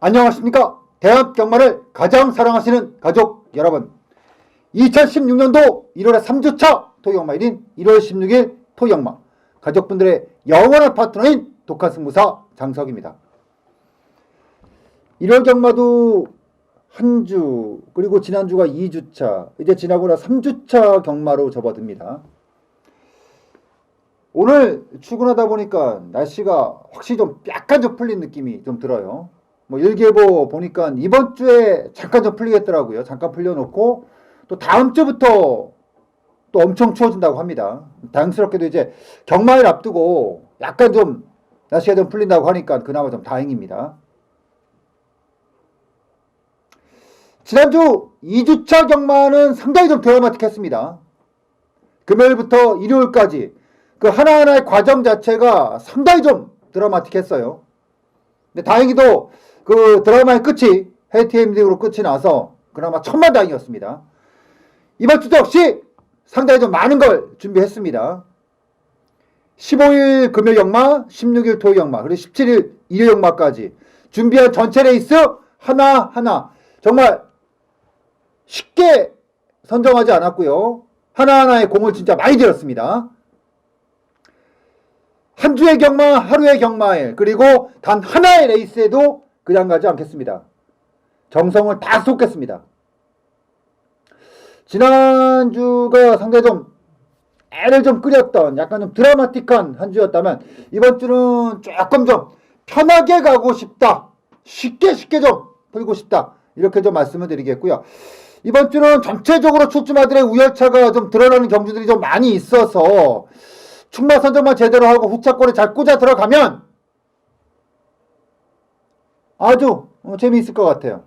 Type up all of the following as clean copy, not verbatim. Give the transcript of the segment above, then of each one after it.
안녕하십니까. 대학 경마를 가장 사랑하시는 가족 여러분, 2016년도 1월의 3주차 토경마일인 1월 16일 토경마, 가족분들의 영원한 파트너인 독한승무사 장석입니다. 1월 경마도 한 주, 그리고 지난주가 2주차, 이제 지나고 나 3주차 경마로 접어듭니다. 오늘 출근하다 보니까 날씨가 확실히 좀 약간 좀 풀린 느낌이 좀 들어요. 뭐 일기예보 보니까 이번 주에 잠깐 좀 풀리겠더라고요. 잠깐 풀려놓고 또 다음 주부터 또 엄청 추워진다고 합니다. 다행스럽게도 이제 경마일 앞두고 약간 좀 날씨가 좀 풀린다고 하니까 그나마 좀 다행입니다. 지난주 2주차 경마는 상당히 좀 드라마틱했습니다. 금요일부터 일요일까지 그 하나하나의 과정 자체가 상당히 좀 드라마틱했어요. 근데 다행히도 그 드라마의 끝이 해피엔딩으로 끝이 나서 그나마 천만다행이었습니다. 이번 주도 역시 상당히 좀 많은 걸 준비했습니다. 15일 금요 경마, 16일 토요 경마, 그리고 17일 일요 경마까지 준비한 전체 레이스 하나하나 정말 쉽게 선정하지 않았고요. 하나하나의 공을 진짜 많이 들였습니다. 한 주의 경마, 하루의 경마일, 그리고 단 하나의 레이스에도 그냥 가지 않겠습니다. 정성을 다 쏟겠습니다. 지난주가 상당히 좀 애를 좀 끓였던 약간 좀 드라마틱한 한 주였다면 이번 주는 조금 좀 편하게 가고 싶다. 쉽게 좀 풀고 싶다. 이렇게 좀 말씀을 드리겠고요. 이번 주는 전체적으로 출주마들의 우열차가 좀 드러나는 경주들이 좀 많이 있어서 충마 선정만 제대로 하고 후차권에 잘 꽂아 들어가면 아주 재미있을 것 같아요.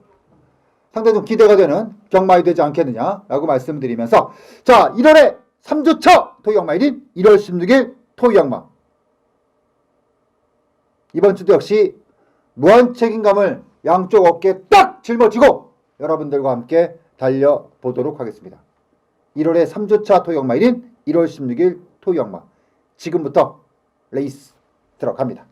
상당히 좀 기대가 되는 경마이 되지 않겠느냐라고 말씀드리면서, 자, 1월의 3주차 토경마일인 1월 16일 토경마, 이번 주도 역시 무한 책임감을 양쪽 어깨에 딱 짊어지고 여러분들과 함께 달려보도록 하겠습니다. 1월의 3주차 토경마일인 1월 16일 토경마, 지금부터 레이스 들어갑니다.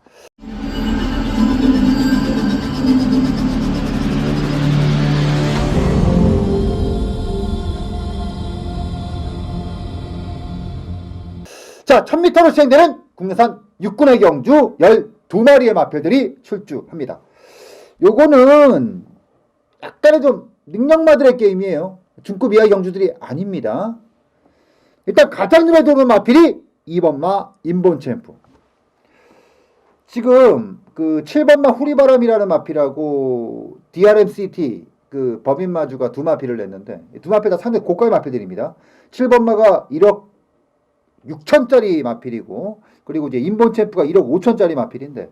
자, 1000m로 시행되는 국내산 육군의 경주 12마리의 마표들이 출주합니다. 요거는 약간의 좀 능력마들의 게임이에요. 중급 이하 경주들이 아닙니다. 일단 가장 눈에 들어오는 마필이 2번마 인본챔프. 지금 그 7번마 후리바람이라는 마필하고 DRMCT 그 법인마주가 두 마필을 냈는데 두 마필 다 상당히 고가의 마필들입니다. 7번마가 1억 6천짜리 마필이고, 그리고 이제 인본챔프가 1억 5천짜리 마필인데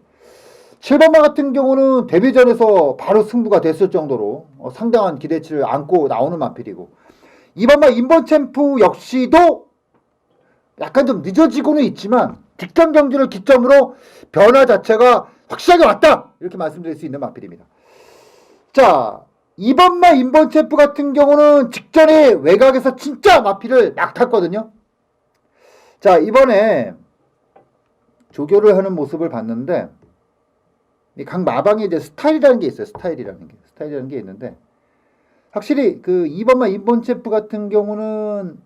7번마 같은 경우는 데뷔전에서 바로 승부가 됐을 정도로 상당한 기대치를 안고 나오는 마필이고, 2번마 인본챔프 역시도 약간 좀 늦어지고는 있지만 직전 경주를 기점으로 변화 자체가 확실하게 왔다, 이렇게 말씀드릴 수 있는 마필입니다. 자, 2번마 인본챔프 같은 경우는 직전에 외곽에서 진짜 마필을 막 탔거든요. 자, 이번에 조교를 하는 모습을 봤는데 각 마방에 이제 스타일이라는 게 있어요. 스타일이라는 게 있는데, 확실히 그 2번마 인본챔프 같은 경우는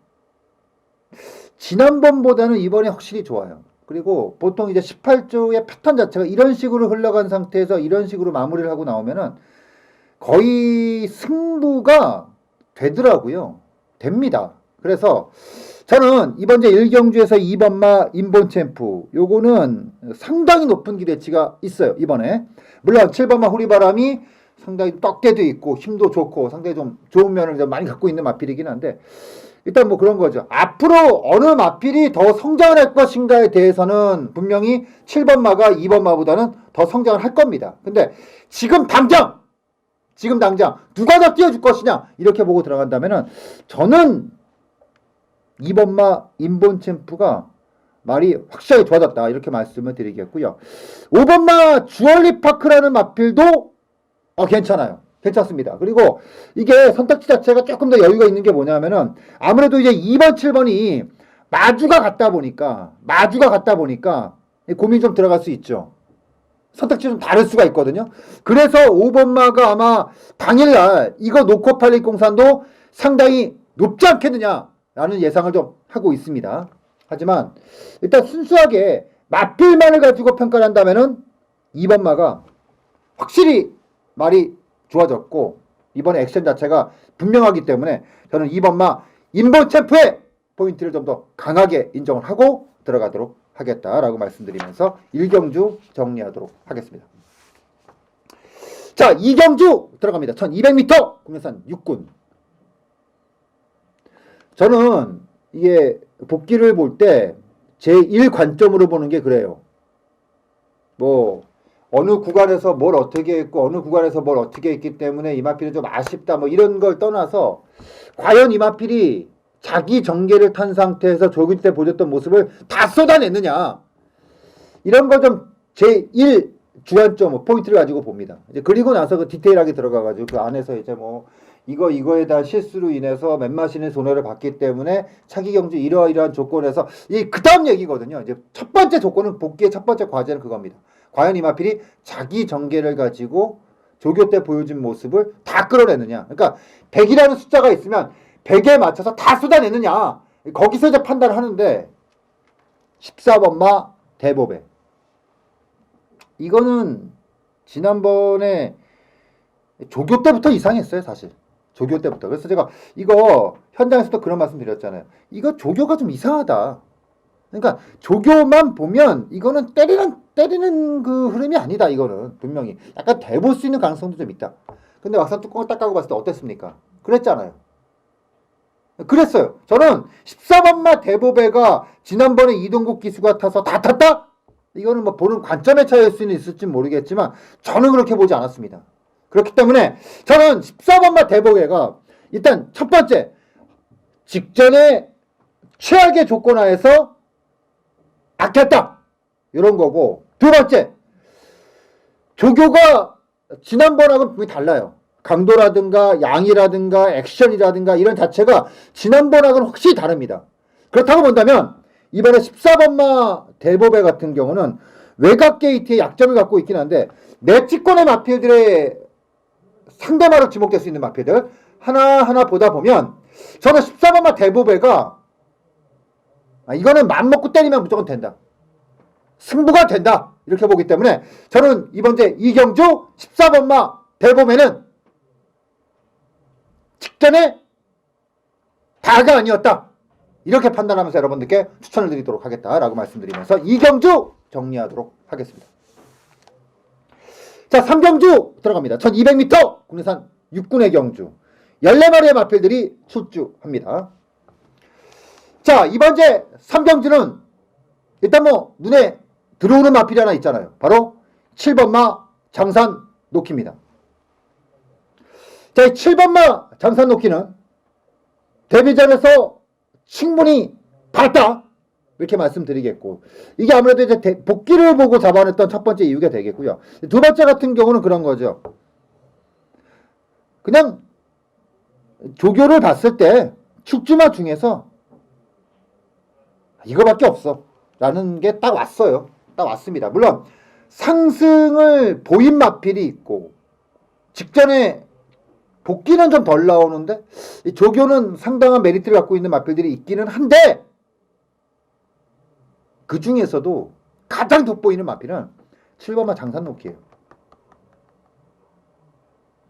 지난번보다는 이번에 확실히 좋아요. 그리고 보통 이제 18조의 패턴 자체가 이런 식으로 흘러간 상태에서 이런 식으로 마무리를 하고 나오면은 거의 승부가 되더라고요. 됩니다. 그래서 저는 이번 제 1경주에서 2번마 인본챔프 요거는 상당히 높은 기대치가 있어요. 이번에 물론 7번마 후리바람이 상당히 떡대도 있고 힘도 좋고 상당히 좀 좋은 면을 좀 많이 갖고 있는 마필이긴 한데, 일단 뭐 그런 거죠. 앞으로 어느 마필이 더 성장을 할 것인가에 대해서는 분명히 7번마가 2번마보다는 더 성장을 할 겁니다. 근데 지금 당장 누가 더 뛰어줄 것이냐 이렇게 보고 들어간다면은 저는 2번마 인본챔프가 말이 확실하게 좋아졌다, 이렇게 말씀을 드리겠고요. 5번마 주얼리파크라는 마필도 괜찮아요. 괜찮습니다. 그리고 이게 선택지 자체가 조금 더 여유가 있는 게 뭐냐면은 아무래도 이제 2번, 7번이 마주가 같다 보니까 고민이 좀 들어갈 수 있죠. 선택지 좀 다를 수가 있거든요. 그래서 5번마가 아마 당일날 이거 놓고 팔릴 공산도 상당히 높지 않겠느냐라는 예상을 좀 하고 있습니다. 하지만 일단 순수하게 맛bil만을 가지고 평가를 한다면은 2번마가 확실히 말이 좋아졌고 이번에 액션 자체가 분명하기 때문에 저는 2번마 인본 챔프의 포인트를 좀 더 강하게 인정을 하고 들어가도록 하겠다라고 말씀드리면서 1경주 정리하도록 하겠습니다. 자, 2경주 들어갑니다. 1200m 국내산 육군. 저는 이게 복귀를 볼 때 제1관점으로 보는 게 그래요. 뭐 어느 구간에서 뭘 어떻게 했고 어느 구간에서 뭘 어떻게 했기 때문에 이마필이 좀 아쉽다 뭐 이런 걸 떠나서 과연 이마필이 자기 전개를 탄 상태에서 조기 때 보여줬던 모습을 다 쏟아냈느냐 이런 걸 좀 제1 주안점 포인트를 가지고 봅니다. 이제 그리고 나서 그 디테일하게 들어가가지고 그 안에서 이제 뭐 이거에 대한 실수로 인해서 맷마신의 손해를 봤기 때문에 차기 경주 이러이러한 조건에서 이 그다음 얘기거든요. 이제 첫 번째 조건은 복귀의 첫 번째 과제는 그겁니다. 과연 이마필이 자기 전개를 가지고 조교 때 보여준 모습을 다 끌어내느냐. 그러니까 100이라는 숫자가 있으면 100에 맞춰서 다 쏟아내느냐. 거기서 이제 판단을 하는데 14번마 대보배. 이거는 지난번에 조교 때부터 이상했어요, 사실. 조교 때부터. 그래서 제가 이거 현장에서도 그런 말씀 드렸잖아요. 이거 조교가 좀 이상하다. 그러니까 조교만 보면 이거는 때리는 그 흐름이 아니다. 이거는 분명히 약간 대볼 수 있는 가능성도 좀 있다. 근데 막상 뚜껑을 딱 까고 봤을 때 어땠습니까? 그랬잖아요. 그랬어요. 저는 14번마 대보배가 지난번에 이동국 기수가 타서 다 탔다? 이거는 뭐 보는 관점의 차이일 수는 있을지 모르겠지만 저는 그렇게 보지 않았습니다. 그렇기 때문에 저는 14번마 대보배가 일단 첫 번째 직전에 최악의 조건 하에서 악했다. 이런 거고 두 번째 조교가 지난번하고는 분명히 달라요. 강도라든가 양이라든가 액션이라든가 이런 자체가 지난번하고는 확실히 다릅니다. 그렇다고 본다면 이번에 14번마 대보배 같은 경우는 외곽 게이트의 약점을 갖고 있긴 한데 내치권의 마필들의 상대마로 지목될 수 있는 마필들 하나하나 보다 보면 저는 14번마 대보배가 이거는 맘먹고 때리면 무조건 된다. 승부가 된다. 이렇게 보기 때문에 저는 이번제 이경주 14번마 대보배는 직전에 다가 아니었다. 이렇게 판단하면서 여러분들께 추천을 드리도록 하겠다라고 말씀드리면서 이경주 정리하도록 하겠습니다. 자, 3경주 들어갑니다. 1200m 국내산 육군의 경주 14마리의 마필들이 출주합니다. 자, 이번제 3경주는 일단 뭐 눈에 들어오는 마필이 하나 있잖아요. 바로 7번마 장산 노키입니다. 자, 이 7번마 장산 노키는 데뷔전에서 충분히 봤다. 이렇게 말씀드리겠고 이게 아무래도 이제 복귀를 보고 잡아냈던 첫 번째 이유가 되겠고요. 두 번째 같은 경우는 그런 거죠. 그냥 조교를 봤을 때 축주마 중에서 이거밖에 없어 라는 게 딱 왔어요. 딱 왔습니다. 물론 상승을 보인 마필이 있고 직전에 복귀는 좀 덜 나오는데 이 조교는 상당한 메리트를 갖고 있는 마필들이 있기는 한데 그 중에서도 가장 돋보이는 마필은 7번마 장산노키예요.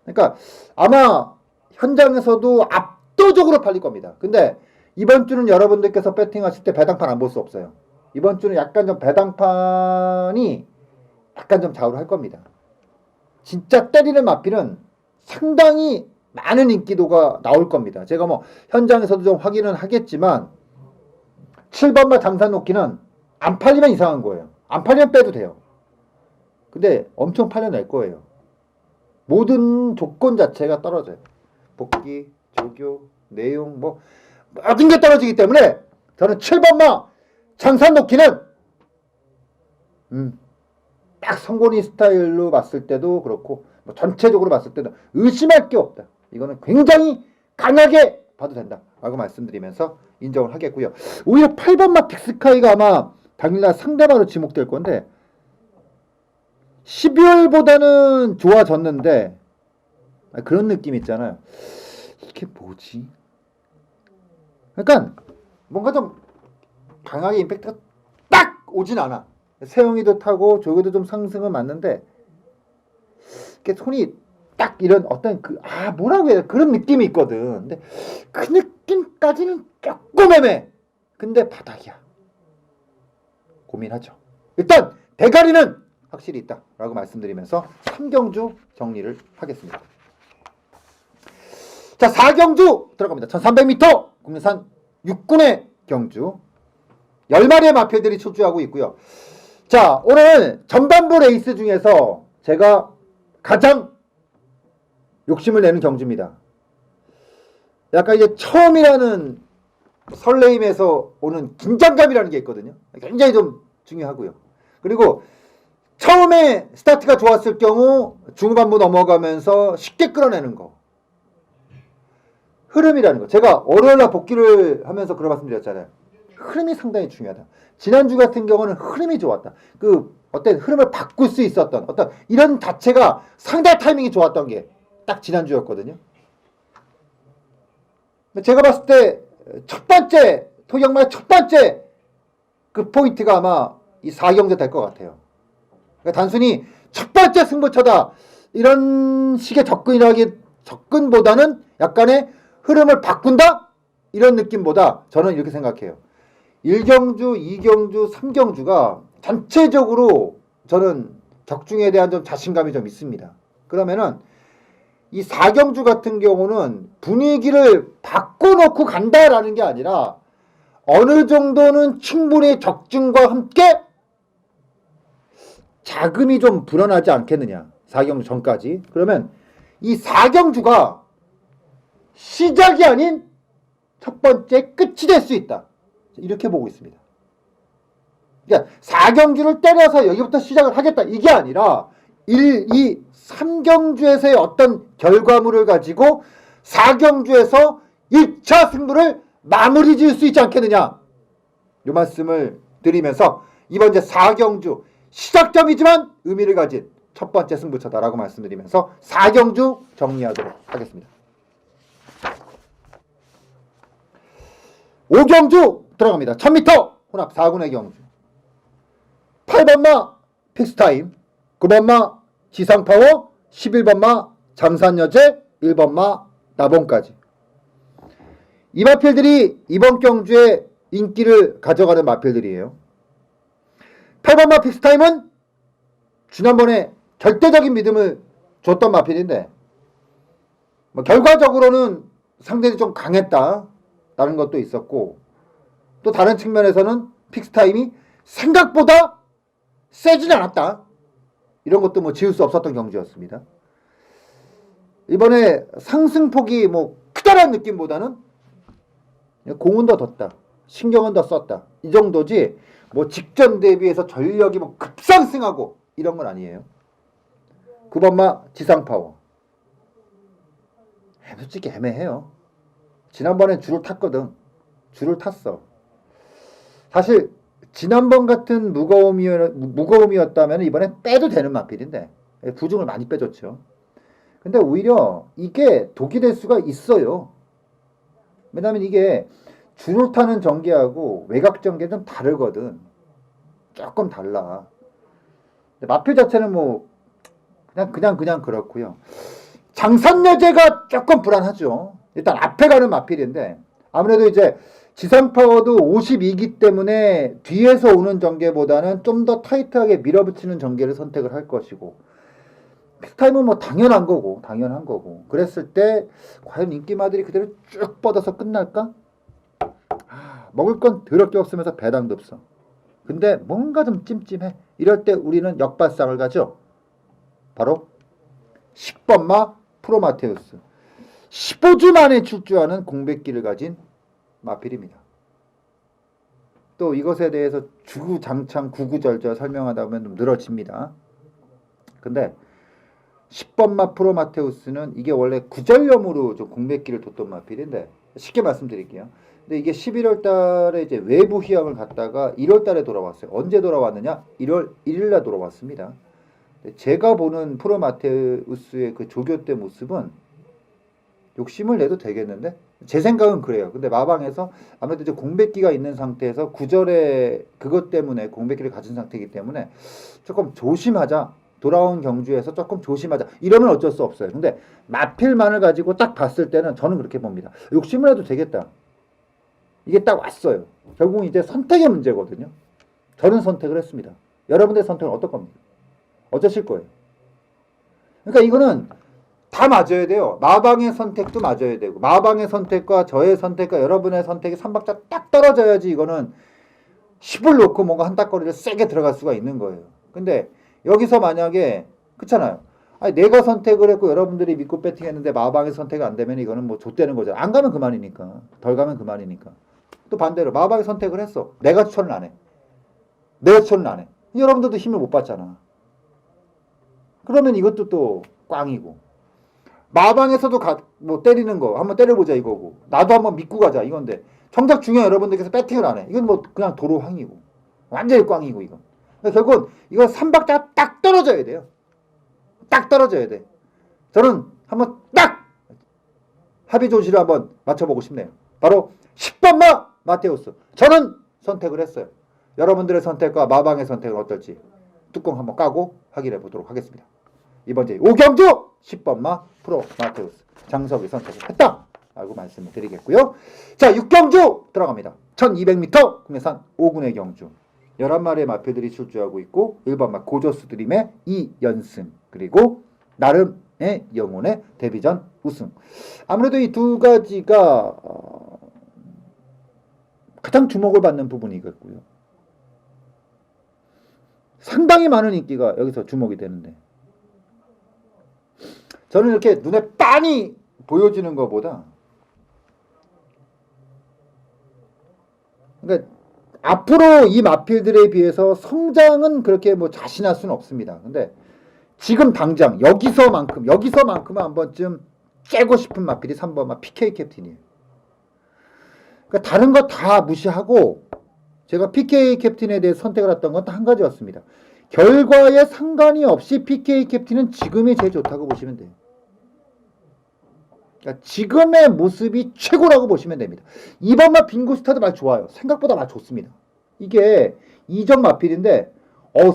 그러니까 아마 현장에서도 압도적으로 팔릴 겁니다. 근데 이번 주는 여러분들께서 배팅하실 때 배당판 안 볼 수 없어요. 이번 주는 약간 좀 배당판이 약간 좀 좌우를 할 겁니다. 진짜 때리는 마필은 상당히 많은 인기도가 나올 겁니다. 제가 뭐 현장에서도 좀 확인은 하겠지만 7번마 장산노키는 안 팔리면 이상한 거예요. 안 팔리면 빼도 돼요. 근데 엄청 팔려낼 거예요. 모든 조건 자체가 떨어져요. 복귀, 조교, 내용 뭐 모든 게 떨어지기 때문에 저는 7번마 장산노키는 딱 성곤이 스타일로 봤을 때도 그렇고 뭐 전체적으로 봤을 때도 의심할 게 없다. 이거는 굉장히 강하게 봐도 된다 라고 말씀드리면서 인정을 하겠고요. 오히려 8번마 빅스카이가 아마 당일날 상대마로 지목될 건데 12월보다는 좋아졌는데 그런 느낌 있잖아요. 이게 뭐지? 그러니까 뭔가 좀 강하게 임팩트가 딱 오진 않아. 세영이도 타고 조교도 좀 상승은 맞는데 이렇게 손이 딱 이런 어떤 뭐라고 해야 돼? 그런 느낌이 있거든. 근데 그 느낌까지는 조금 애매해. 근데 바닥이야. 고민하죠. 일단 대가리는 확실히 있다라고 말씀드리면서 3경주 정리를 하겠습니다. 자, 4경주 들어갑니다. 1300m 국내산 6군의 경주 10마리의 마필들이 출주하고 있고요. 자, 오늘 전반부 레이스 중에서 제가 가장 욕심을 내는 경주입니다. 약간 이제 처음이라는 설레임에서 오는 긴장감이라는 게 있거든요. 굉장히 좀 중요하고요. 그리고 처음에 스타트가 좋았을 경우 중반부 넘어가면서 쉽게 끌어내는 거. 흐름이라는 거. 제가 월요일날 복귀를 하면서 그런 말씀 드렸잖아요. 흐름이 상당히 중요하다. 지난주 같은 경우는 흐름이 좋았다. 어떤 흐름을 바꿀 수 있었던 어떤 이런 자체가 상당히 타이밍이 좋았던 게 딱 지난주였거든요. 제가 봤을 때 첫 번째 토경마의 첫 번째 그 포인트가 아마 이 4경주 될 것 같아요. 그러니까 단순히 첫 번째 승부처다 이런 식의 접근보다는 약간의 흐름을 바꾼다 이런 느낌보다 저는 이렇게 생각해요. 1경주, 2경주, 3경주가 전체적으로 저는 적중에 대한 좀 자신감이 좀 있습니다. 그러면은 이 4경주 같은 경우는 분위기를 바꿔놓고 간다라는 게 아니라 어느 정도는 충분히 적중과 함께 자금이 좀 불어나지 않겠느냐. 4경주 전까지. 그러면 이 4경주가 시작이 아닌 첫 번째 끝이 될 수 있다. 이렇게 보고 있습니다. 그러니까 4경주를 때려서 여기부터 시작을 하겠다. 이게 아니라 1, 2, 3경주에서의 어떤 결과물을 가지고 4경주에서 1차 승부를 마무리 지을 수 있지 않겠느냐. 이 말씀을 드리면서 이번 이제 4경주 시작점이지만 의미를 가진 첫 번째 승부처다라고 말씀드리면서 4경주 정리하도록 하겠습니다. 5경주 들어갑니다. 1000m 혼합 4군의 경주. 8번마 픽스타임, 9번마 지상파워, 11번마 장산여제, 1번마 나봉까지. 이 마필들이 이번 경주에 인기를 가져가는 마필들이에요. 8번마 픽스타임은 지난번에 절대적인 믿음을 줬던 마필인데 결과적으로는 상대히 좀 강했다라는 것도 있었고 또 다른 측면에서는 픽스타임이 생각보다 세진 않았다. 이런 것도 지울 수 없었던 경주였습니다. 이번에 상승폭이 크다라는 느낌보다는 공은 더 뒀다. 신경은 더 썼다. 이 정도지 직전 대비해서 전력이 급상승하고 이런 건 아니에요. 9번마 지상파워. 솔직히 애매해요. 지난번엔 줄을 탔거든. 줄을 탔어. 사실 지난번 같은 무거움이었다면 이번엔 빼도 되는 마필인데 부중을 많이 빼줬죠. 근데 오히려 이게 독이 될 수가 있어요. 왜냐면 이게 줄을 타는 전개하고 외곽 전개는 좀 다르거든. 조금 달라. 마필 자체는 그냥 그렇고요. 장산여제가 조금 불안하죠. 일단 앞에 가는 마필인데 아무래도 이제 지상파워도 52기 때문에 뒤에서 오는 전개보다는 좀 더 타이트하게 밀어붙이는 전개를 선택을 할 것이고 픽타임은 당연한 거고 그랬을 때 과연 인기마들이 그대로 쭉 뻗어서 끝날까? 먹을 건 더럽게 없으면서 배당도 없어. 근데 뭔가 좀 찜찜해. 이럴 때 우리는 역발상을 가죠. 바로 10번마 프로마테우스. 15주 만에 출주하는 공백기를 가진 마필입니다. 또 이것에 대해서 주구장창 구구절절 설명하다 보면 좀 늘어집니다. 근데 10번마 프로마테우스는 이게 원래 구절염으로 좀 공백기를 뒀던 마필인데 쉽게 말씀드릴게요. 근데 이게 11월 달에 이제 외부 휴양을 갔다가 1월 달에 돌아왔어요. 언제 돌아왔느냐? 1월 1일 날 돌아왔습니다. 제가 보는 프로마테우스의 그 조교 때 모습은 욕심을 내도 되겠는데? 제 생각은 그래요. 근데 마방에서 아무래도 이제 공백기가 있는 상태에서 구절에 그것 때문에 공백기를 가진 상태이기 때문에 조금 조심하자. 돌아온 경주에서 조금 조심하자. 이러면 어쩔 수 없어요. 근데 마필만을 가지고 딱 봤을 때는 저는 그렇게 봅니다. 욕심을 해도 되겠다. 이게 딱 왔어요. 결국은 이제 선택의 문제거든요. 저는 선택을 했습니다. 여러분들의 선택은 어떨 겁니까? 어쩌실 거예요? 그러니까 이거는 다 맞아야 돼요. 마방의 선택도 맞아야 되고 마방의 선택과 저의 선택과 여러분의 선택이 3박자 딱 떨어져야지 이거는 10을 놓고 뭔가 한닥거리를 세게 들어갈 수가 있는 거예요. 근데 여기서 만약에 그렇잖아요. 아니 내가 선택을 했고 여러분들이 믿고 배팅했는데 마방의 선택이 안 되면 이거는 뭐 좆되는 거잖아. 안 가면 그만이니까. 덜 가면 그만이니까. 또 반대로 마방의 선택을 했어. 내가 추천을 안 해. 내가 추천을 안 해. 여러분들도 힘을 못 받잖아. 그러면 이것도 또 꽝이고. 마방에서도 뭐 때리는 거 한번 때려보자 이거고. 나도 한번 믿고 가자 이건데. 정작 중요한 여러분들께서 배팅을 안 해. 이건 뭐 그냥 도로황이고. 완전히 꽝이고 이건. 그러니까 결국은 이거 3박자 딱 떨어져야 돼요. 딱 떨어져야 돼. 저는 한번 딱 합의 조시를 한번 맞춰보고 싶네요. 바로 10번마 마테우스. 저는 선택을 했어요. 여러분들의 선택과 마방의 선택은 어떨지 뚜껑 한번 까고 확인해 보도록 하겠습니다. 이번 주 5경주 10번마 프로 마테우스 장석이 선택을 했다 라고 말씀을 드리겠고요. 자 6경주 들어갑니다. 1200m 국내산 5군의 경주 11마리의 마표들이 출주하고 있고 1번마 고저스 드림의 2연승 그리고 나름의 영혼의 데뷔전 우승. 아무래도 이 두 가지가 가장 주목을 받는 부분이겠고요. 상당히 많은 인기가 여기서 주목이 되는데 저는 이렇게 눈에 빤히 보여지는 것보다 그러니까 앞으로 이 마필들에 비해서 성장은 그렇게 뭐 자신할 수는 없습니다. 근데 지금 당장 여기서만큼은 한 번쯤 깨고 싶은 마필이 3번마 PK 캡틴이에요. 그러니까 다른 거 다 무시하고 제가 PK 캡틴에 대해 선택을 했던 건 딱 한 가지였습니다. 결과에 상관이 없이 PK 캡틴은 지금이 제일 좋다고 보시면 돼요. 그러니까 지금의 모습이 최고라고 보시면 됩니다. 2번마 빙고스타도 말 좋아요. 생각보다 말 좋습니다. 이게 이적 마필인데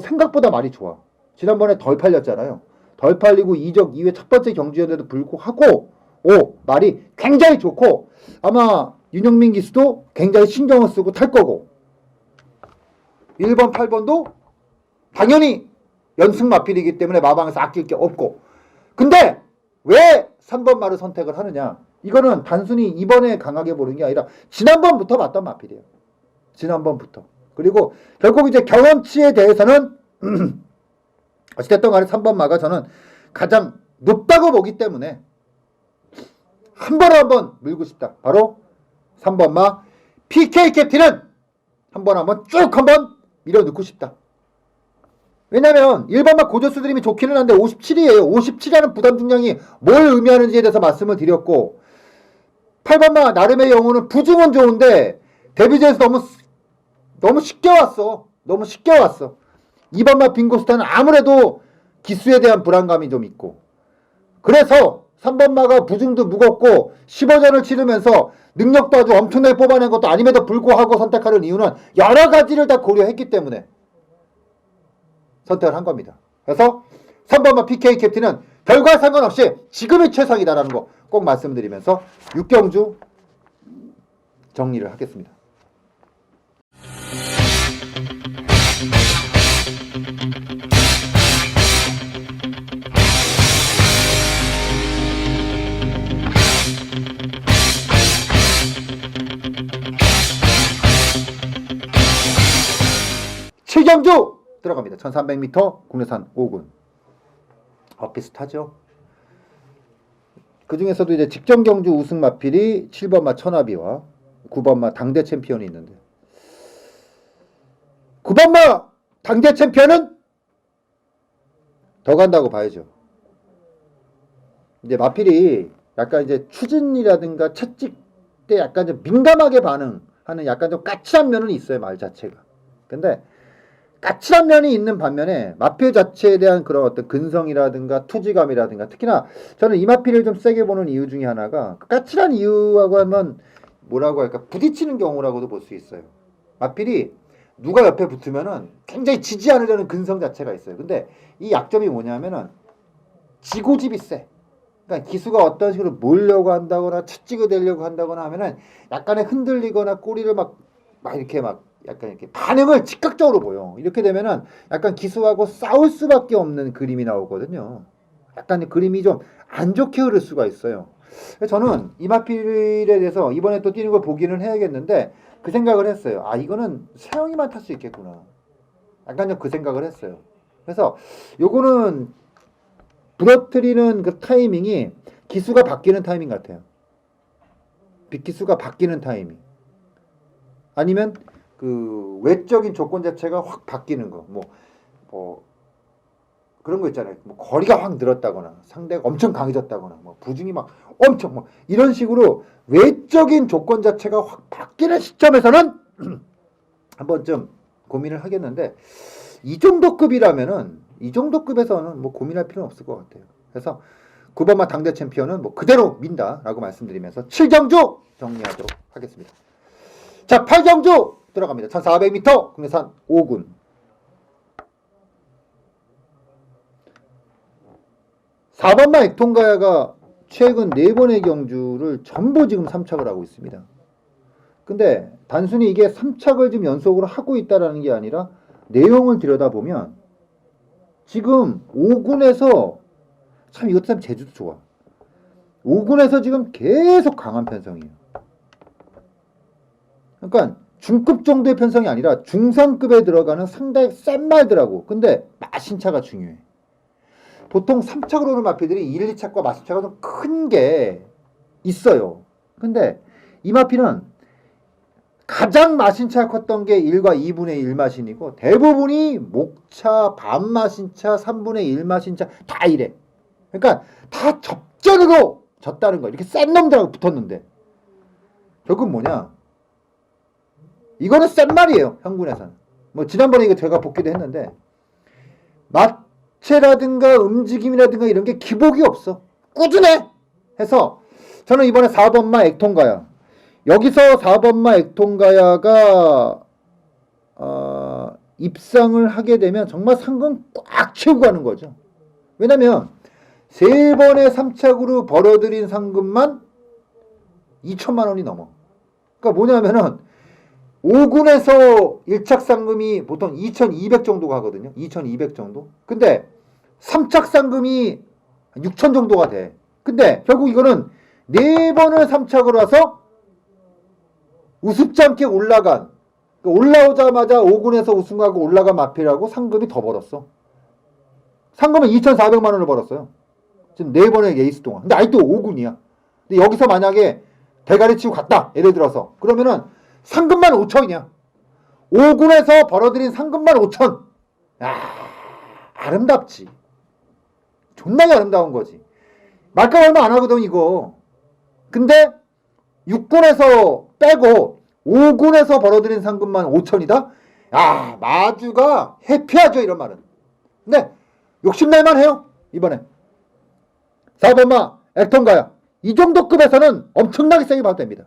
생각보다 말이 좋아. 지난번에 덜 팔렸잖아요. 덜 팔리고 이적 이후에 첫 번째 경주였는데도 불구하고 말이 굉장히 좋고 아마 윤영민 기수도 굉장히 신경을 쓰고 탈 거고 1번, 8번도 당연히 연승 마필이기 때문에 마방에서 아낄 게 없고 근데 왜 3번 말을 선택을 하느냐 이거는 단순히 이번에 강하게 보는 게 아니라 지난번부터 봤던 마필이에요. 지난번부터. 그리고 결국 이제 경험치에 대해서는 어찌됐든 간에 3번 마가 저는 가장 높다고 보기 때문에 한 번에 한번 밀고 싶다. 바로 3번 마 PK 캡틴은 한번 쭉 한번 밀어넣고 싶다. 왜냐면 1번마 고저스 드림이 좋기는 한데 57이에요. 57이라는 부담 중량이 뭘 의미하는지에 대해서 말씀을 드렸고 8번마 나름의 영혼은 부중은 좋은데 데뷔전에서 너무 쉽게 왔어. 너무 쉽게 왔어. 2번마 빙고스타는 아무래도 기수에 대한 불안감이 좀 있고 그래서 3번마가 부중도 무겁고 15전을 치르면서 능력도 아주 엄청나게 뽑아낸 것도 아님에도 불구하고 선택하는 이유는 여러 가지를 다 고려했기 때문에 선택을 한 겁니다. 그래서 3번마 PK 캡틴은 결과 상관없이 지금이 최상이다라는 거 꼭 말씀드리면서 6경주 정리를 하겠습니다. 칠경주 들어갑니다. 1300m 국내산 5군. 비슷하죠. 그 중에서도 이제 직전 경주 우승 마필이 7번마 천하비와 9번마 당대 챔피언이 있는데 9번마 당대 챔피언은 더 간다고 봐야죠. 이제 마필이 약간 이제 추진이라든가 채찍 때 약간 좀 민감하게 반응하는 약간 좀 까칠한 면은 있어요. 말 자체가. 근데 까칠한 면이 있는 반면에 마필 자체에 대한 그런 어떤 근성이라든가 투지감이라든가 특히나 저는 이 마필을 좀 세게 보는 이유 중에 하나가 까칠한 이유하고 하면 뭐라고 할까 부딪히는 경우라고도 볼 수 있어요. 마필이 누가 옆에 붙으면은 굉장히 지지 않으려는 근성 자체가 있어요. 근데 이 약점이 뭐냐면은 지고집이 세. 그러니까 기수가 어떤 식으로 몰려고 한다거나 채찍을 대려고 한다거나 하면은 약간의 흔들리거나 꼬리를 막 이렇게 막 약간 이렇게 반응을 즉각적으로 보여. 이렇게 되면은 약간 기수하고 싸울 수밖에 없는 그림이 나오거든요. 약간 그림이 좀 안 좋게 흐를 수가 있어요. 저는 이마필에 대해서 이번에 또 뛰는 걸 보기는 해야겠는데 그 생각을 했어요. 아 이거는 세영이만 탈 수 있겠구나. 약간 좀 그 생각을 했어요. 그래서 요거는 부러뜨리는 그 타이밍이 기수가 바뀌는 타이밍 같아요. 빗기수가 바뀌는 타이밍. 아니면 그 외적인 조건 자체가 확 바뀌는 거. 뭐 그런 거 있잖아요. 뭐 거리가 확 늘었다거나 상대가 엄청 강해졌다거나 뭐 부중이 막 엄청 뭐 이런 식으로 외적인 조건 자체가 확 바뀌는 시점에서는 한 번쯤 고민을 하겠는데 이 정도 급이라면은 이 정도 급에서는 뭐 고민할 필요는 없을 것 같아요. 그래서 9번마 당대 챔피언은 뭐 그대로 민다라고 말씀드리면서 7경주 정리하도록 하겠습니다. 자, 8경주 들어갑니다. 1400m 국내산 5군. 4번마 액통가야가 최근 4번의 경주를 전부 지금 3착을 하고 있습니다. 근데 단순히 이게 3착을 지금 연속으로 하고 있다라는 게 아니라 내용을 들여다보면 지금 5군에서 참 이것도 참 제주도 좋아. 5군에서 지금 계속 강한 편성이에요. 그러니까 중급 정도의 편성이 아니라 중상급에 들어가는 상당히 센 말들하고 근데 마신차가 중요해. 보통 3착으로 오는 마피들이 1, 2착과 마신차가 좀 큰 게 있어요. 근데 이 마피는 가장 마신차가 컸던 게 1과 2분의 1 마신이고 대부분이 목차, 반마신차, 3분의 1 마신차 다 이래. 그러니까 다 접전으로 졌다는 거야. 이렇게 센 놈들하고 붙었는데 결국 뭐냐? 이거는 센 말이에요. 형군에서는. 뭐 지난번에 이거 제가 복귀도 했는데 마체라든가 움직임이라든가 이런 게 기복이 없어. 꾸준해. 해서 저는 이번에 4번마 액통가야. 여기서 4번마 액통가야가 입상을 하게 되면 정말 상금 꽉 채우고 가는 거죠. 왜냐면 3번의 3착으로 벌어들인 상금만 2천만 원이 넘어. 그러니까 뭐냐면은 5군에서 1착 상금이 보통 2,200 정도가 하거든요. 2,200 정도. 근데 3착 상금이 6천 정도가 돼. 근데 결국 이거는 4번을 3착으로 와서 우습지 않게 올라간 올라오자마자 5군에서 우승하고 올라간 마필하고 상금이 더 벌었어. 상금은 2,400만 원을 벌었어요. 지금 4번의 레이스 동안. 근데 아직도 5군이야. 근데 여기서 만약에 대가리 치고 갔다. 예를 들어서. 그러면은 상금만 5천이야. 5군에서 벌어들인 상금만 5천. 아름답지. 존나게 아름다운 거지. 말값 얼마 안 하거든 이거. 근데 6군에서 빼고 5군에서 벌어들인 상금만 5천이다? 마주가 해피하죠 이런 말은. 근데 욕심낼만 해요 이번에. 4번마 액통가야. 이 정도 급에서는 엄청나게 세게 봐도 됩니다.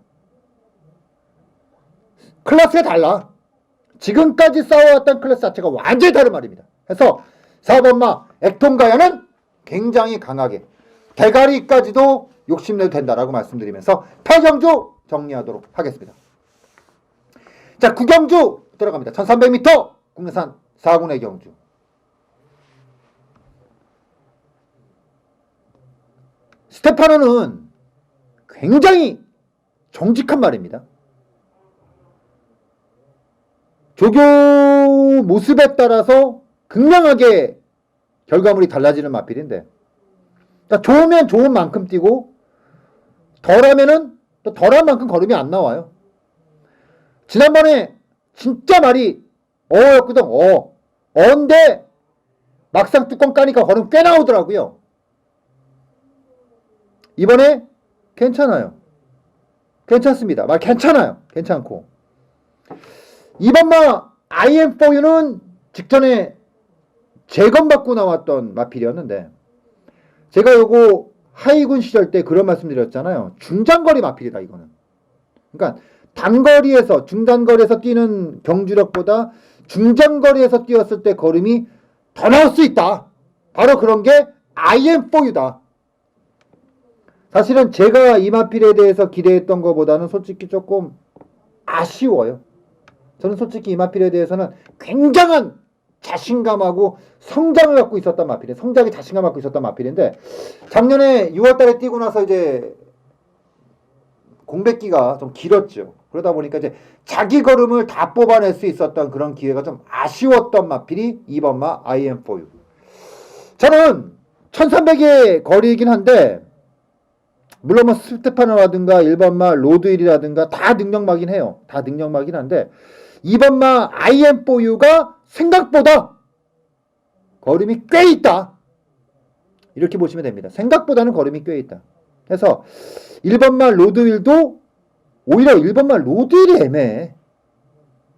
클래스가 달라. 지금까지 싸워왔던 클래스 자체가 완전히 다른 말입니다. 그래서 4번마 액통가야는 굉장히 강하게 대가리까지도 욕심내도 된다라고 말씀드리면서 8경주 정리하도록 하겠습니다. 자, 9경주 들어갑니다. 1300m 국내산 4군의 경주. 스테파노는 굉장히 정직한 말입니다. 조교 모습에 따라서 극명하게 결과물이 달라지는 마필인데 그러니까 좋으면 좋은 만큼 뛰고 덜하면은 또 덜한 만큼 걸음이 안 나와요. 지난번에 진짜 말이 어였거든. 어인데 막상 뚜껑 까니까 걸음 꽤 나오더라고요. 이번에 괜찮아요. 괜찮습니다. 말 괜찮아요. 괜찮고. 이번마 IM4U는 직전에 재검받고 나왔던 마필이었는데 제가 요거 하이군 시절 때 그런 말씀 드렸잖아요. 중장거리 마필이다 이거는. 그러니까 단거리에서 중단거리에서 뛰는 경주력보다 중장거리에서 뛰었을 때 걸음이 더 나올 수 있다. 바로 그런 게 IM4U다. 사실은 제가 이 마필에 대해서 기대했던 것보다는 솔직히 조금 아쉬워요. 저는 솔직히 이 마필에 대해서는 굉장한 자신감하고 성장을 갖고 있었던 마필이에요. 성장에 자신감 갖고 있었던 마필인데 작년에 6월달에 뛰고 나서 이제 공백기가 좀 길었죠. 그러다 보니까 이제 자기 걸음을 다 뽑아낼 수 있었던 그런 기회가 좀 아쉬웠던 마필이 2번마 IM4U. 저는 1300의 거리이긴 한데 물론 뭐 스테파노라든가 1번마 로드힐이라든가 다 능력마긴 해요. 다 능력마긴 한데 2번마 IM4U가 생각보다 걸음이 꽤 있다. 이렇게 보시면 됩니다. 생각보다는 걸음이 꽤 있다. 그래서 1번마 로드힐도 오히려 1번마 로드힐이 애매해.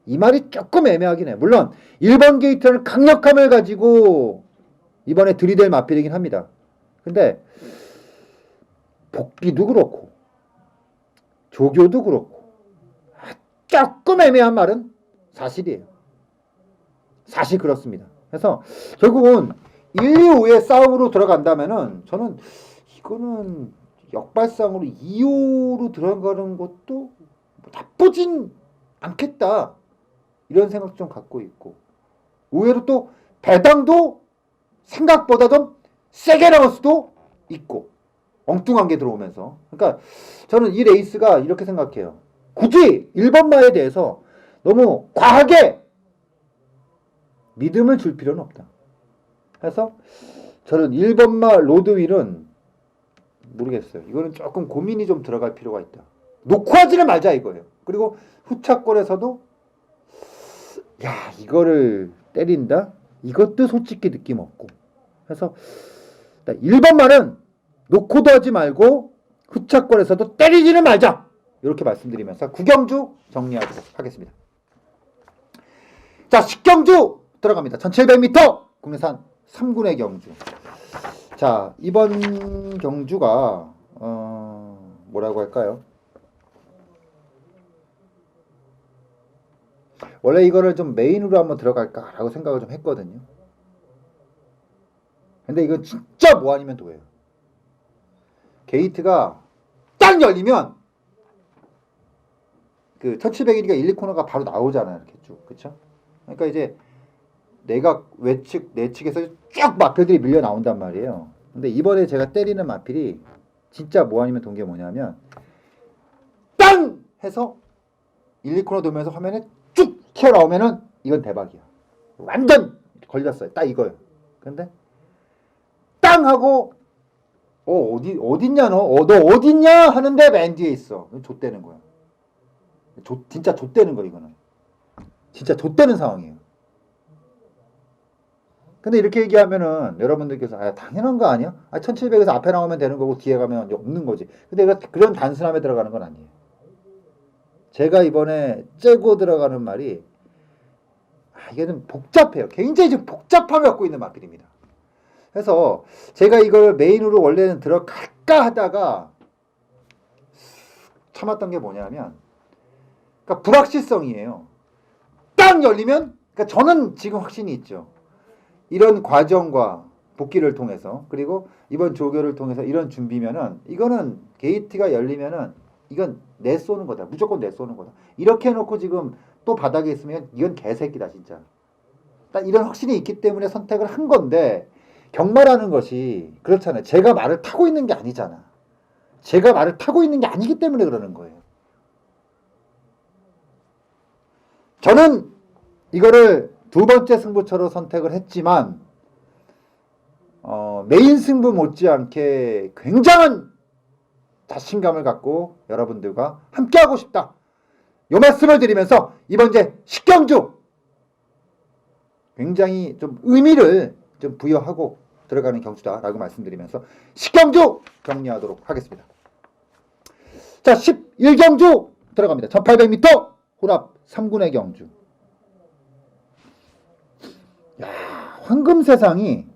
이 말이 조금 애매하긴 해. 물론 1번 게이트는 강력함을 가지고 이번에 들이댈 마필이긴 합니다. 근데 복귀도 그렇고 조교도 그렇고 조금 애매한 말은 사실이에요. 사실 그렇습니다. 그래서 결국은 1, 2, 5의 싸움으로 들어간다면은 저는 이거는 역발상으로 2호로 들어가는 것도 나쁘진 않겠다. 이런 생각 좀 갖고 있고 의외로 또 배당도 생각보다 좀 세게 나올 수도 있고 엉뚱한 게 들어오면서 그러니까 저는 이 레이스가 이렇게 생각해요. 굳이 1번마에 대해서 너무 과하게 믿음을 줄 필요는 없다. 그래서 저는 1번마 로드윌은 모르겠어요. 이거는 조금 고민이 좀 들어갈 필요가 있다. 놓고 하지는 말자 이거예요. 그리고 후차권에서도 야 이거를 때린다? 이것도 솔직히 느낌 없고 그래서 1번마는 놓고도 하지 말고 후차권에서도 때리지는 말자 이렇게 말씀드리면서 구경주 정리하도록 하겠습니다. 자 10경주 들어갑니다. 1700m 국내산 3군의 경주. 자 이번 경주가 뭐라고 할까요? 원래 이거를 좀 메인으로 한번 들어갈까 라고 생각을 좀 했거든요. 근데 이건 진짜 뭐 아니면 도예요. 게이트가 딱 열리면 그 1700이니까 1, 2코너가 바로 나오잖아요. 이렇게 쭉. 그쵸? 그러니까 이제 내가 외측, 내측에서 쭉 마필들이 밀려 나온단 말이에요. 근데 이번에 제가 때리는 마필이 진짜 뭐 아니면 돈 게 뭐냐면 땅! 해서 1, 2코너 돌면서 화면에 쭉 튀어나오면은 이건 대박이야. 완전 걸렸어요. 딱 이거예요. 근데 땅! 하고 어딨냐 너? 너 어딨냐? 하는데 맨 뒤에 있어. 좆되는 거야. 진짜 좆되는 거 이거는. 진짜 좆되는 상황이에요. 근데 이렇게 얘기하면은 여러분들께서 당연한 거 아니야? 1700에서 앞에 나오면 되는 거고 뒤에 가면 없는 거지. 근데 그런 단순함에 들어가는 건 아니에요. 제가 이번에 째고 들어가는 말이 이게 좀 복잡해요. 굉장히 좀 복잡함을 갖고 있는 마필입니다. 그래서 제가 이걸 메인으로 원래는 들어갈까 하다가 참았던 게 뭐냐면 그러니까 불확실성이에요. 딱 열리면 그러니까 저는 지금 확신이 있죠. 이런 과정과 복귀를 통해서 그리고 이번 조교를 통해서 이런 준비면은 이거는 게이트가 열리면은 이건 내쏘는 거다. 무조건 내쏘는 거다. 이렇게 해놓고 지금 또 바닥에 있으면 이건 개새끼다 진짜. 딱 이런 확신이 있기 때문에 선택을 한 건데 경마라는 것이 그렇잖아요. 제가 말을 타고 있는 게 아니잖아. 제가 말을 타고 있는 게 아니기 때문에 그러는 거예요. 저는 이거를 두 번째 승부처로 선택을 했지만 메인 승부 못지않게 굉장한 자신감을 갖고 여러분들과 함께하고 싶다. 요 말씀을 드리면서 이번 이제 10경주 굉장히 좀 의미를 좀 부여하고 들어가는 경주다라고 말씀드리면서 10경주 정리하도록 하겠습니다. 자 11경주 들어갑니다. 1800m 혼합 3군의 경주. 황금 세상이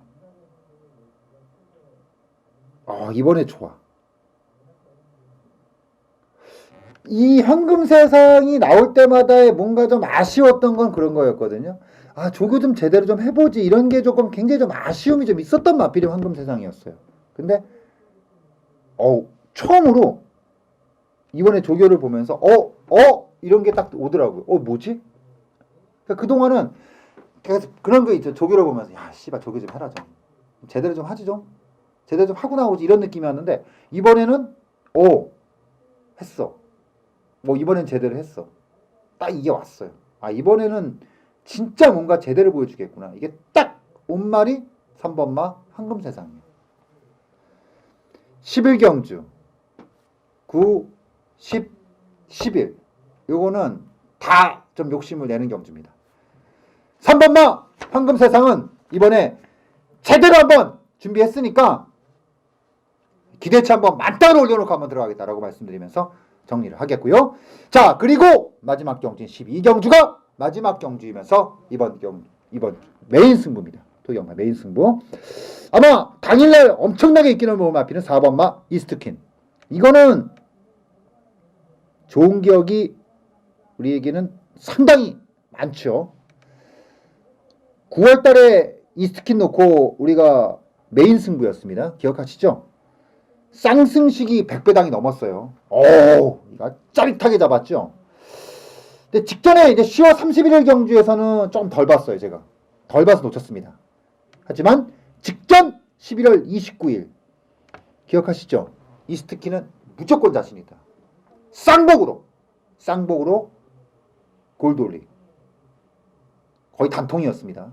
이번에 좋아. 이 황금 세상이 나올 때마다의 뭔가 좀 아쉬웠던 건 그런 거였거든요. 조교 좀 제대로 좀 해보지, 이런 게 조금 굉장히 좀 아쉬움이 좀 있었던 마필이 황금 세상이었어요. 근데 처음으로 이번에 조교를 보면서 이런 게 딱 오더라고요. 뭐지? 그러니까 그동안은 계속 그런 게 있죠. 조교를 보면서 야 씨발 조교 좀 해라, 좀 제대로 좀 하지, 좀 제대로 좀 하고 나오지, 이런 느낌이었는데 이번에는 했어. 이번엔 제대로 했어. 딱 이게 왔어요. 이번에는 진짜 뭔가 제대로 보여주겠구나. 이게 딱 온 말이 3번마 황금세상이에요. 11경주 9, 10, 11 요거는 다 좀 욕심을 내는 경주입니다. 3번마 황금세상은 이번에 제대로 한번 준비했으니까 기대치 한번 만땅으로 올려놓고 한번 들어가겠다라고 말씀드리면서 정리를 하겠고요. 자, 그리고 마지막 경주인 12경주가 마지막 경주이면서 이번 메인 승부입니다. 토경마 메인 승부. 아마 당일날 엄청나게 인기를 모은 마필은 4번마 이스트킨. 이거는 좋은 기억이 우리에게는 상당히 많죠. 9월달에 이스트킨 놓고 우리가 메인 승부였습니다. 기억하시죠? 쌍승식이 100배당이 넘었어요. 이거 짜릿하게 잡았죠. 근데 직전에 이제 10월 31일 경주에서는 좀 덜 봤어요. 제가 덜 봐서 놓쳤습니다. 하지만 직전 11월 29일 기억하시죠? 이스트킨은 무조건 자신이다. 쌍복으로 골드올리 거의 단통이었습니다.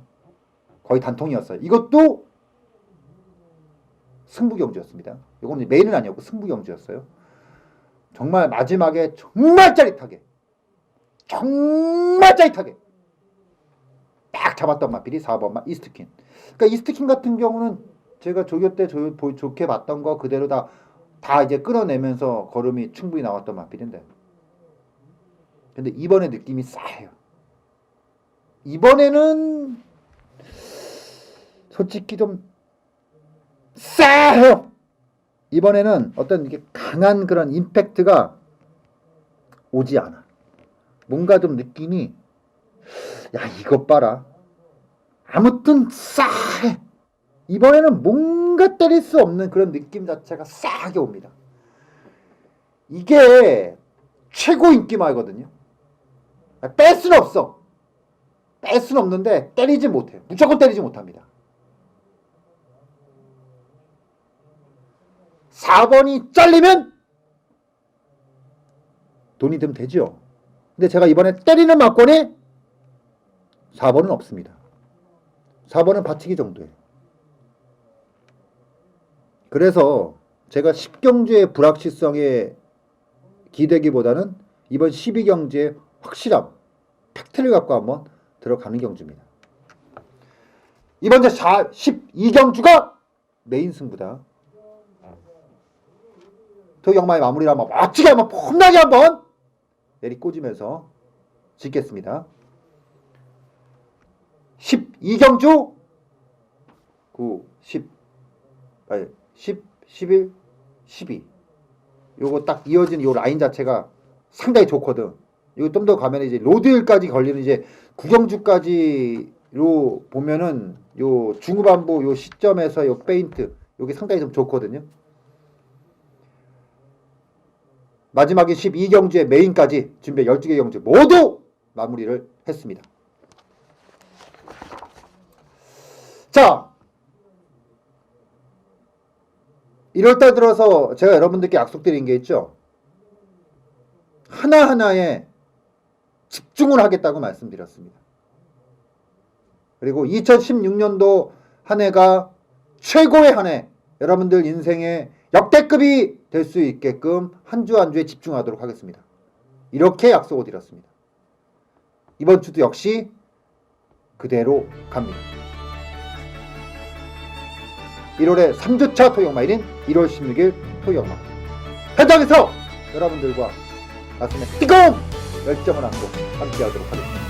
거의 단통이었어요. 이것도 승부경주였습니다. 이거는 메인은 아니었고 승부경주였어요. 정말 마지막에 정말 짜릿하게 딱 잡았던 마필이 4번마 이스트킨. 그러니까 이스트킨 같은 경우는 제가 조교 때 좋게 봤던 거 그대로 다 이제 끌어내면서 걸음이 충분히 나왔던 마필인데, 근데 이번에 느낌이 싸해요. 이번에는 솔직히 좀 싸해요. 이번에는 어떤 이게 강한 그런 임팩트가 오지 않아. 뭔가 좀 느낌이 이것 봐라. 아무튼 싸해. 이번에는 뭔가 때릴 수 없는 그런 느낌 자체가 싸하게 옵니다. 이게 최고 인기말거든요. 뺄 수는 없어. 뺄 수는 없는데 때리지 못해요. 무조건 때리지 못합니다. 4번이 잘리면 돈이 좀 되죠. 근데 제가 이번에 때리는 막권이 4번은 없습니다. 4번은 받치기 정도예요. 그래서 제가 10경주의 불확실성에 기대기보다는 이번 12경주의 확실함, 팩트를 갖고 한번 들어가는 경주입니다. 이번 12경주가 메인 승부다. 토경마의 마무리를 한번 멋지게 한번 폼나게 한번 내리꽂으면서 짓겠습니다. 12경주 9, 10, 11, 12 요거 딱 이어진 요 라인 자체가 상당히 좋거든. 이거 좀 더 가면 이제 로드힐까지 걸리는 이제 9경주까지로 보면은 요 중후반부 요 시점에서 요 페인트 요게 상당히 좀 좋거든요. 마지막에 12경주의 메인까지 준비 12개 경주 모두 마무리를 했습니다. 자, 1월달 들어서 제가 여러분들께 약속드린 게 있죠. 하나하나에 집중을 하겠다고 말씀드렸습니다. 그리고 2016년도 한 해가 최고의 한 해, 여러분들 인생의 역대급이 될 수 있게끔 한 주 한 주에 집중하도록 하겠습니다. 이렇게 약속을 드렸습니다. 이번 주도 역시 그대로 갑니다. 1월의 3주차 토요일인 1월 16일 토요일 현장에서 여러분들과 가슴에 뜨거운 열정을 안고 함께하도록 하겠습니다.